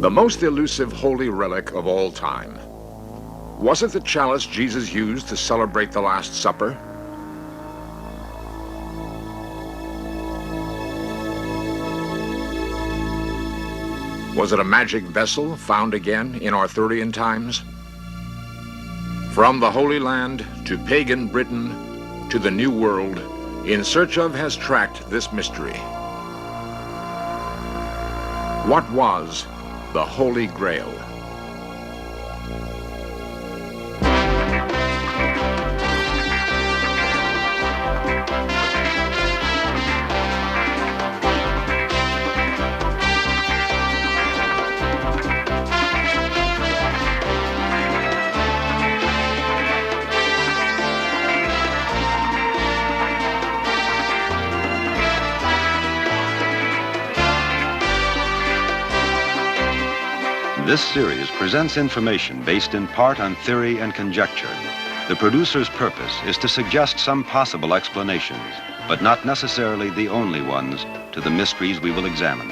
The most elusive holy relic of all time. Was it the chalice Jesus used to celebrate the Last Supper? Was it a magic vessel found again in Arthurian times? From the Holy Land to pagan Britain to the New World, In Search Of has tracked this mystery. What was the Holy Grail? This series presents information based in part on theory and conjecture. The producer's purpose is to suggest some possible explanations, but not necessarily the only ones, to the mysteries we will examine.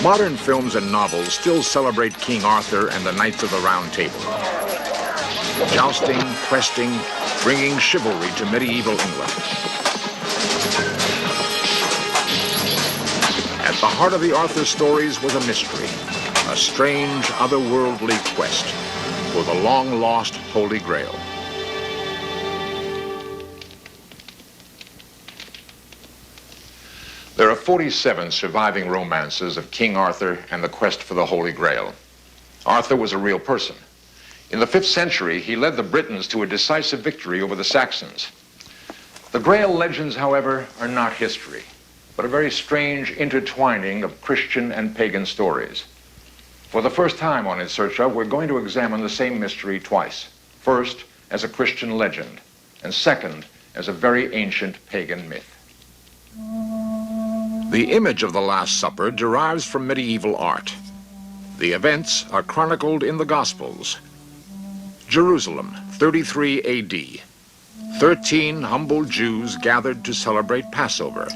Modern films and novels still celebrate King Arthur and the Knights of the Round Table. Jousting, questing, bringing chivalry to medieval England. At the heart of the Arthur stories was a mystery, a strange, otherworldly quest for the long-lost Holy Grail. There are 47 surviving romances of King Arthur and the quest for the Holy Grail. Arthur was a real person. In the 5th century, he led the Britons to a decisive victory over the Saxons. The Grail legends, however, are not history, but a very strange intertwining of Christian and pagan stories. For the first time on In Search Of, we're going to examine the same mystery twice. First, as a Christian legend, and second, as a very ancient pagan myth. The image of the Last Supper derives from medieval art. The events are chronicled in the Gospels. Jerusalem, 33 AD. 13 humble Jews gathered to celebrate Passover,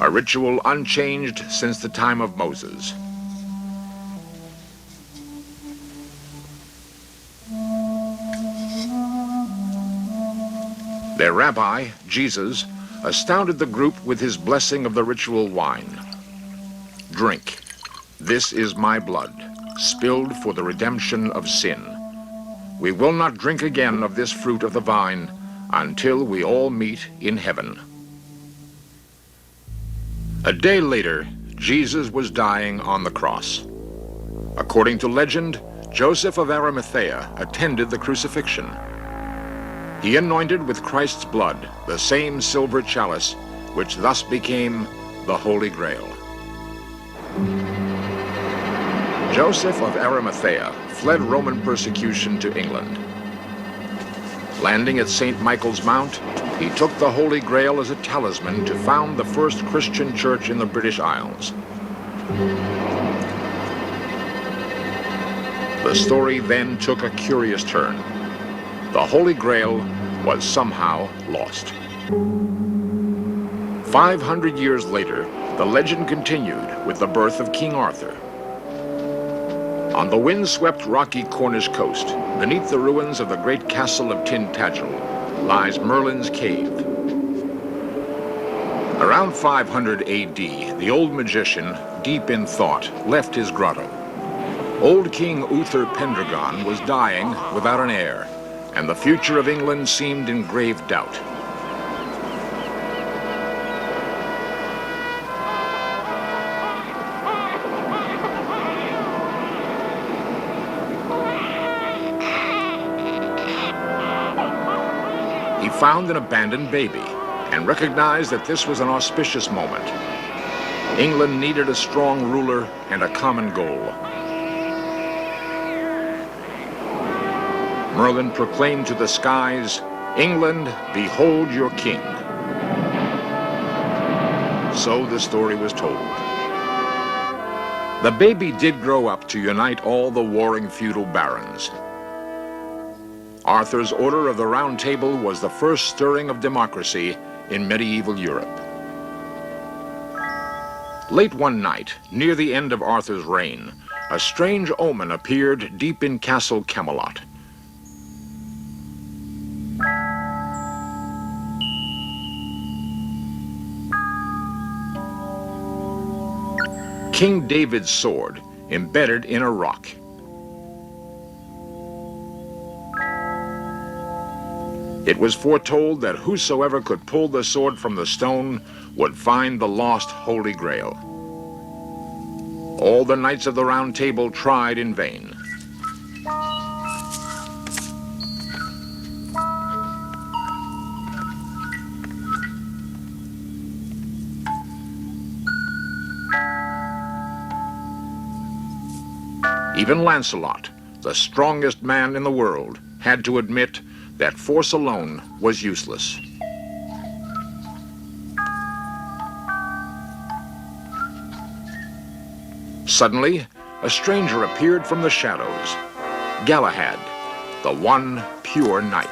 a ritual unchanged since the time of Moses. Their rabbi, Jesus, astounded the group with his blessing of the ritual wine. Drink. This is my blood, spilled for the redemption of sin. We will not drink again of this fruit of the vine until we all meet in heaven. A day later, Jesus was dying on the cross. According to legend, Joseph of Arimathea attended the crucifixion. He anointed with Christ's blood the same silver chalice, which thus became the Holy Grail. Joseph of Arimathea fled Roman persecution to England. Landing at St. Michael's Mount, he took the Holy Grail as a talisman to found the first Christian church in the British Isles. The story then took a curious turn. The Holy Grail was somehow lost. 500 years later, the legend continued with the birth of King Arthur. On the wind-swept rocky Cornish coast, beneath the ruins of the great castle of Tintagel, lies Merlin's cave. Around 500 AD, the old magician, deep in thought, left his grotto. Old King Uther Pendragon was dying without an heir, and the future of England seemed in grave doubt. He found an abandoned baby and recognized that this was an auspicious moment. England needed a strong ruler and a common goal. Merlin proclaimed to the skies, "England, behold your king." So the story was told. The baby did grow up to unite all the warring feudal barons. Arthur's Order of the Round Table was the first stirring of democracy in medieval Europe. Late one night, near the end of Arthur's reign, a strange omen appeared deep in Castle Camelot. King David's sword, embedded in a rock. It was foretold that whosoever could pull the sword from the stone would find the lost Holy Grail. All the knights of the Round Table tried in vain. Even Lancelot, the strongest man in the world, had to admit that force alone was useless. Suddenly, a stranger appeared from the shadows, Galahad, the one pure knight.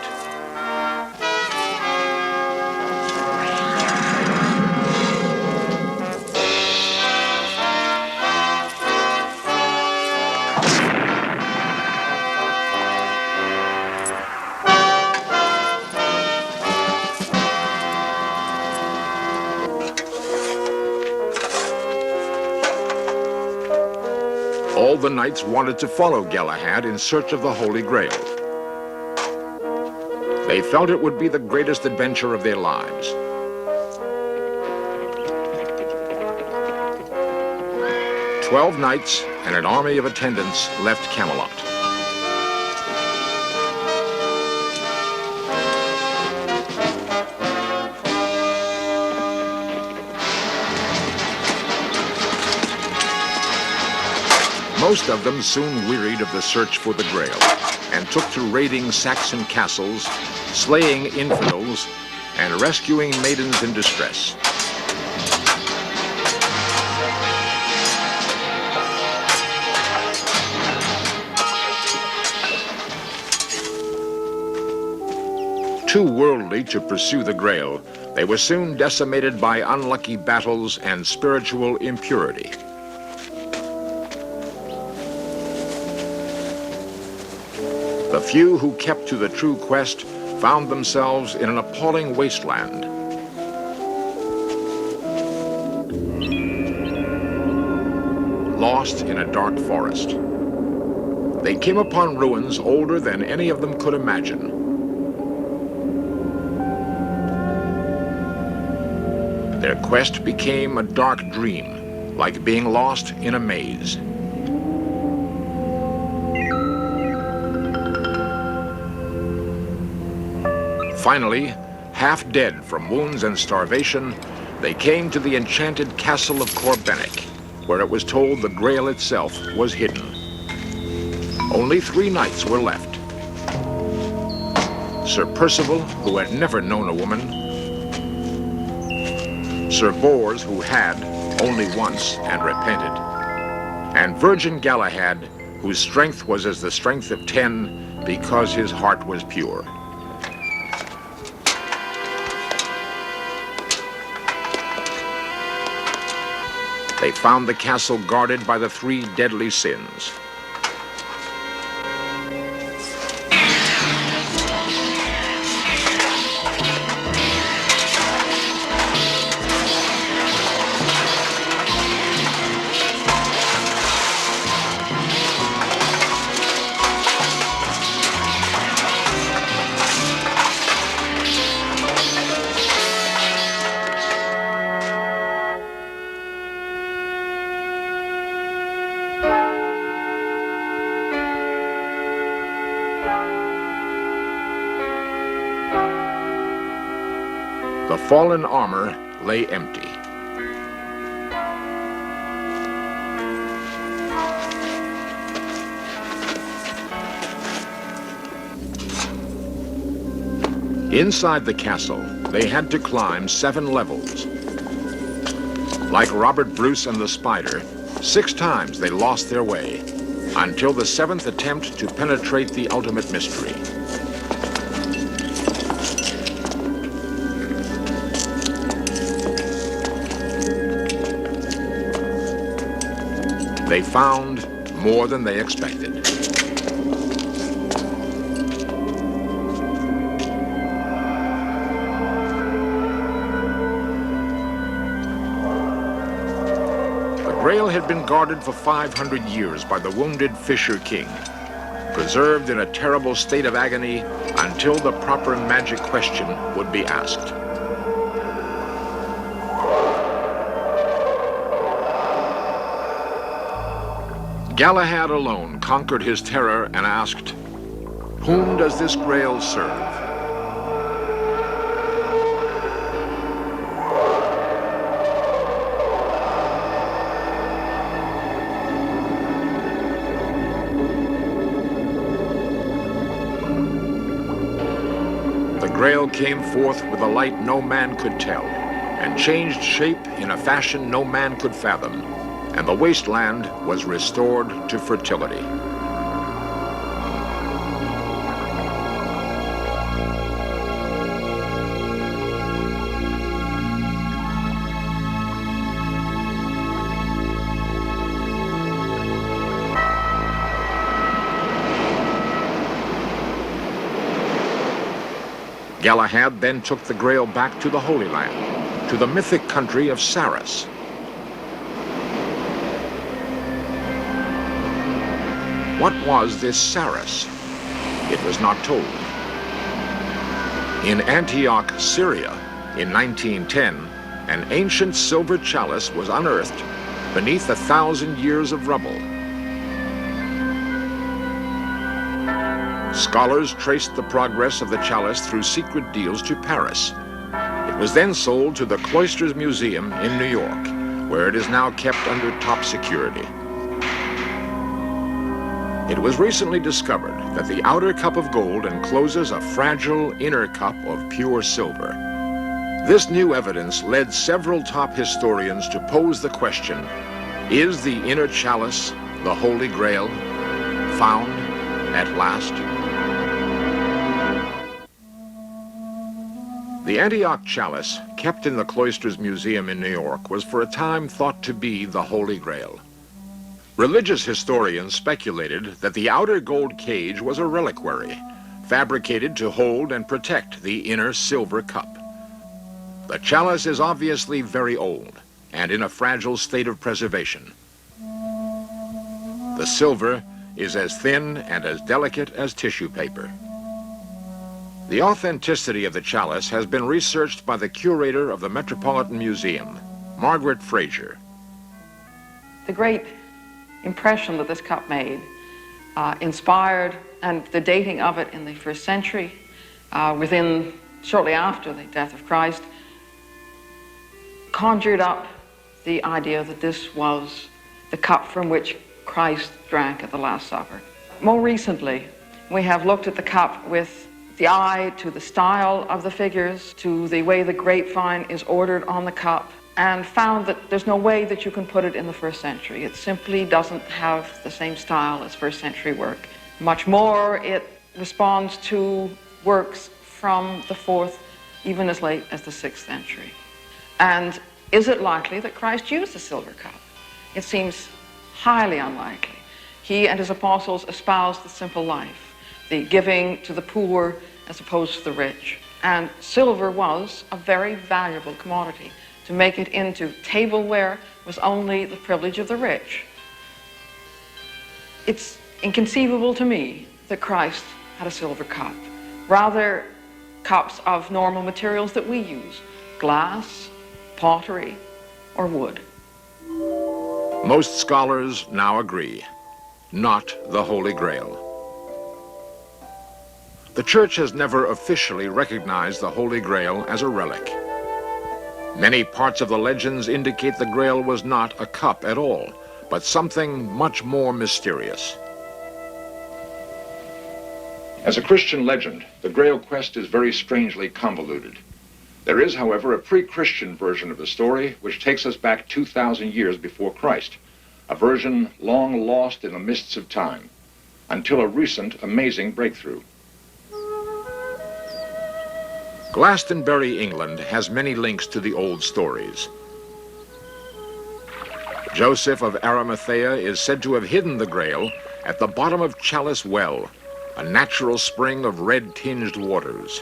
All the knights wanted to follow Galahad in search of the Holy Grail. They felt it would be the greatest adventure of their lives. "12 knights and an army of attendants left Camelot. Most of them soon wearied of the search for the Grail and took to raiding Saxon castles, slaying infidels, and rescuing maidens in distress. Too worldly to pursue the Grail, they were soon decimated by unlucky battles and spiritual impurity. The few who kept to the true quest found themselves in an appalling wasteland. Lost in a dark forest. They came upon ruins older than any of them could imagine. Their quest became a dark dream, like being lost in a maze. Finally, half dead from wounds and starvation, they came to the enchanted castle of Corbenic, where it was told the Grail itself was hidden. Only 3 knights were left. Sir Percival, who had never known a woman, Sir Bors, who had only once and repented, and Virgin Galahad, whose strength was as the strength of 10 because his heart was pure. They found the castle guarded by the 3 deadly sins. The fallen armor lay empty. Inside the castle, they had to climb 7 levels. Like Robert Bruce and the Spider, 6 times they lost their way, until the 7th attempt to penetrate the ultimate mystery. They found more than they expected. The Grail had been guarded for 500 years by the wounded Fisher King, preserved in a terrible state of agony until the proper magic question would be asked. Galahad alone conquered his terror and asked, "Whom does this Grail serve?" The Grail came forth with a light no man could tell, and changed shape in a fashion no man could fathom, and the wasteland was restored to fertility. Galahad then took the Grail back to the Holy Land, to the mythic country of Saras. What was this Saras? It was not told. In Antioch, Syria, in 1910, an ancient silver chalice was unearthed beneath 1,000 years of rubble. Scholars traced the progress of the chalice through secret deals to Paris. It was then sold to the Cloisters Museum in New York, where it is now kept under top security. It was recently discovered that the outer cup of gold encloses a fragile inner cup of pure silver. This new evidence led several top historians to pose the question, is the inner chalice, the Holy Grail, found at last? The Antioch chalice, kept in the Cloisters Museum in New York, was for a time thought to be the Holy Grail. Religious historians speculated that the outer gold cage was a reliquary, fabricated to hold and protect the inner silver cup. The chalice is obviously very old and in a fragile state of preservation. The silver is as thin and as delicate as tissue paper. The authenticity of the chalice has been researched by the curator of the Metropolitan Museum, Margaret Fraser. The great impression that this cup made inspired, and the dating of it in the 1st century, shortly after the death of Christ, conjured up the idea that this was the cup from which Christ drank at the Last Supper. More recently, we have looked at the cup with the eye to the style of the figures, to the way the grapevine is ordered on the cup, and found that there's no way that you can put it in the 1st century. It simply doesn't have the same style as 1st century work. Much more, it responds to works from the 4th, even as late as the 6th century. And is it likely that Christ used a silver cup? It seems highly unlikely. He and his apostles espoused the simple life, the giving to the poor as opposed to the rich. And silver was a very valuable commodity. To make it into tableware was only the privilege of the rich. It's inconceivable to me that Christ had a silver cup. Rather, cups of normal materials that we use, glass, pottery, or wood. Most scholars now agree, not the Holy Grail. The Church has never officially recognized the Holy Grail as a relic. Many parts of the legends indicate the Grail was not a cup at all, but something much more mysterious. As a Christian legend, the Grail quest is very strangely convoluted. There is, however, a pre-Christian version of the story which takes us back 2,000 years before Christ, a version long lost in the mists of time, until a recent amazing breakthrough. Glastonbury, England has many links to the old stories. Joseph of Arimathea is said to have hidden the Grail at the bottom of Chalice Well, a natural spring of red-tinged waters.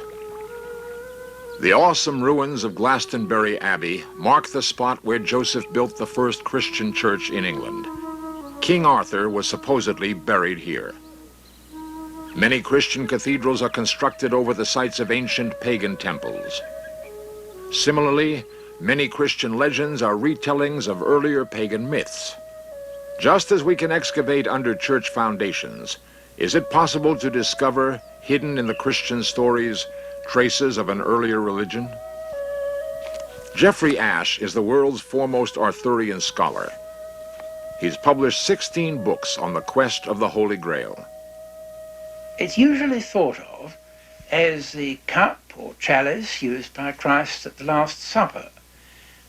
The awesome ruins of Glastonbury Abbey mark the spot where Joseph built the first Christian church in England. King Arthur was supposedly buried here. Many Christian cathedrals are constructed over the sites of ancient pagan temples. Similarly, many Christian legends are retellings of earlier pagan myths. Just as we can excavate under church foundations, is it possible to discover, hidden in the Christian stories, traces of an earlier religion? Jeffrey Ashe is the world's foremost Arthurian scholar. He's published 16 books on the quest of the Holy Grail. It's usually thought of as the cup or chalice used by Christ at the Last Supper.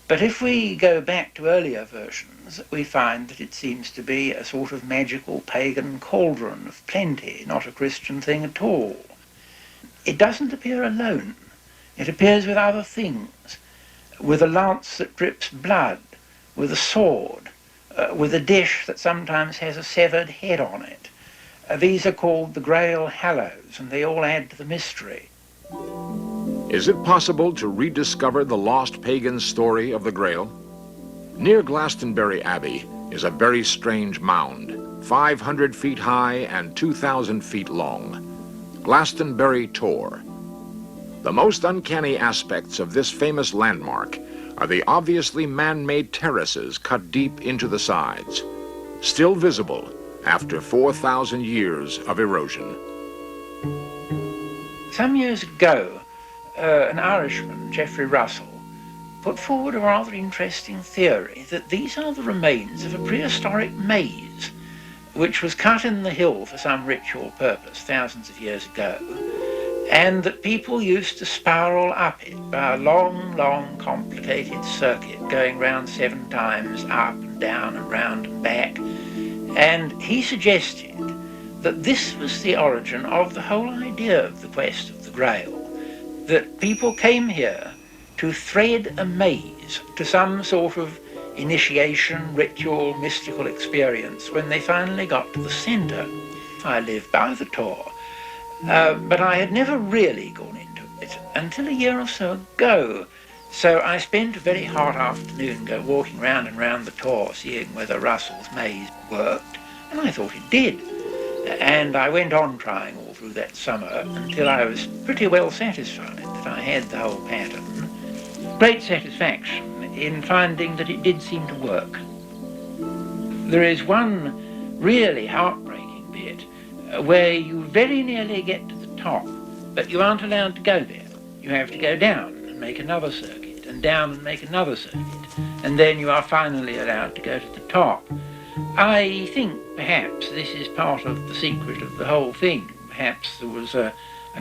But if we go back to earlier versions, we find that it seems to be a sort of magical pagan cauldron of plenty, not a Christian thing at all. It doesn't appear alone. It appears with other things, with a lance that drips blood, with a sword, with a dish that sometimes has a severed head on it. These are called the Grail Hallows, and they all add to the mystery. Is it possible to rediscover the lost pagan story of the Grail? Near Glastonbury Abbey is a very strange mound, 500 feet high and 2,000 feet long. Glastonbury Tor. The most uncanny aspects of this famous landmark are the obviously man-made terraces cut deep into the sides, still visible after 4,000 years of erosion. Some years ago, an Irishman, Geoffrey Russell, put forward a rather interesting theory that these are the remains of a prehistoric maze which was cut in the hill for some ritual purpose thousands of years ago, and that people used to spiral up it by a long, complicated circuit going round 7 times, up and down and round and back. And he suggested that this was the origin of the whole idea of the quest of the Grail, that people came here to thread a maze to some sort of initiation, ritual, mystical experience when they finally got to the centre. I live by the Tor, but I had never really gone into it until a year or so ago. So I spent a very hot afternoon walking round and round the Tor, seeing whether Russell's maze worked, and I thought it did. And I went on trying all through that summer until I was pretty well satisfied that I had the whole pattern. Great satisfaction in finding that it did seem to work. There is one really heartbreaking bit where you very nearly get to the top, but you aren't allowed to go there. You have to go down and make another circuit, and down and make another circuit, and then you are finally allowed to go to the top. I think perhaps this is part of the secret of the whole thing. Perhaps there was a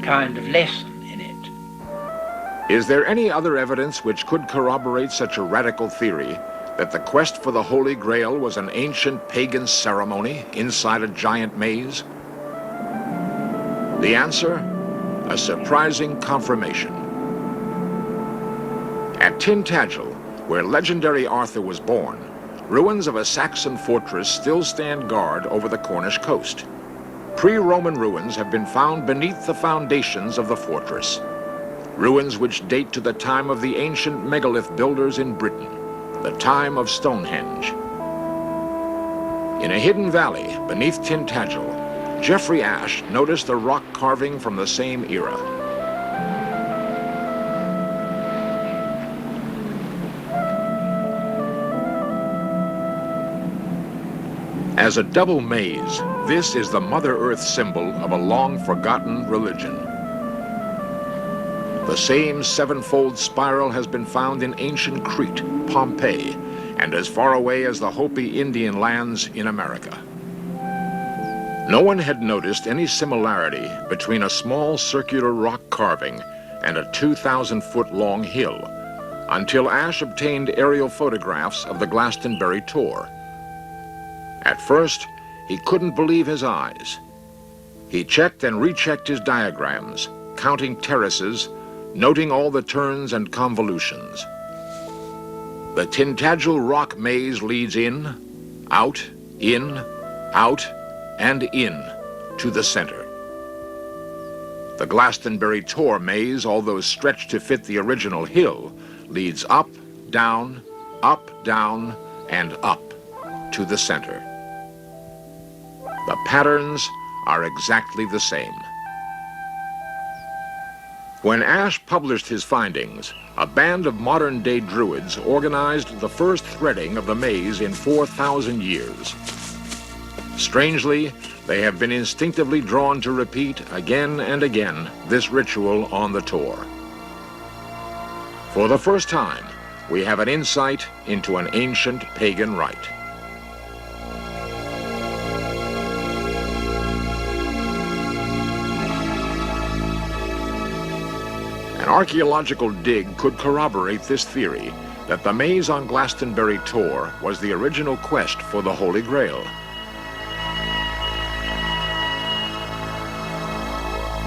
kind of lesson in it. Is there any other evidence which could corroborate such a radical theory that the quest for the Holy Grail was an ancient pagan ceremony inside a giant maze? The answer? A surprising confirmation. At Tintagel, where legendary Arthur was born, ruins of a Saxon fortress still stand guard over the Cornish coast. Pre-Roman ruins have been found beneath the foundations of the fortress. Ruins which date to the time of the ancient megalith builders in Britain, the time of Stonehenge. In a hidden valley beneath Tintagel, Jeffrey Ashe noticed a rock carving from the same era. As a double maze, this is the Mother Earth symbol of a long-forgotten religion. The same sevenfold spiral has been found in ancient Crete, Pompeii, and as far away as the Hopi Indian lands in America. No one had noticed any similarity between a small circular rock carving and a 2,000-foot-long hill until Ashe obtained aerial photographs of the Glastonbury Tor. At first, he couldn't believe his eyes. He checked and rechecked his diagrams, counting terraces, noting all the turns and convolutions. The Tintagel rock maze leads in, out, and in to the center. The Glastonbury Tor maze, although stretched to fit the original hill, leads up, down, and up to the center. The patterns are exactly the same. When Ash published his findings, a band of modern-day druids organized the first threading of the maze in 4,000 years. Strangely, they have been instinctively drawn to repeat again and again this ritual on the Tor. For the first time, we have an insight into an ancient pagan rite. An archaeological dig could corroborate this theory that the maze on Glastonbury Tor was the original quest for the Holy Grail.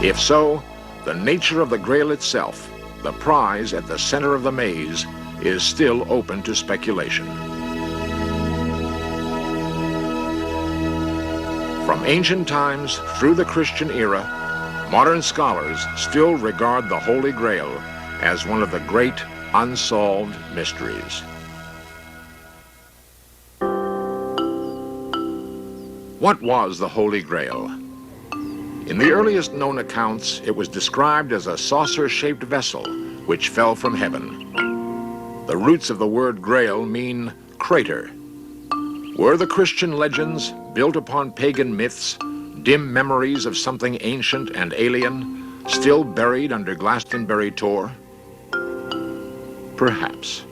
If so, the nature of the Grail itself, the prize at the center of the maze, is still open to speculation. From ancient times through the Christian era, modern scholars still regard the Holy Grail as one of the great unsolved mysteries. What was the Holy Grail? In the earliest known accounts, it was described as a saucer-shaped vessel which fell from heaven. The roots of the word Grail mean crater. Were the Christian legends, built upon pagan myths, dim memories of something ancient and alien, still buried under Glastonbury Tor? Perhaps.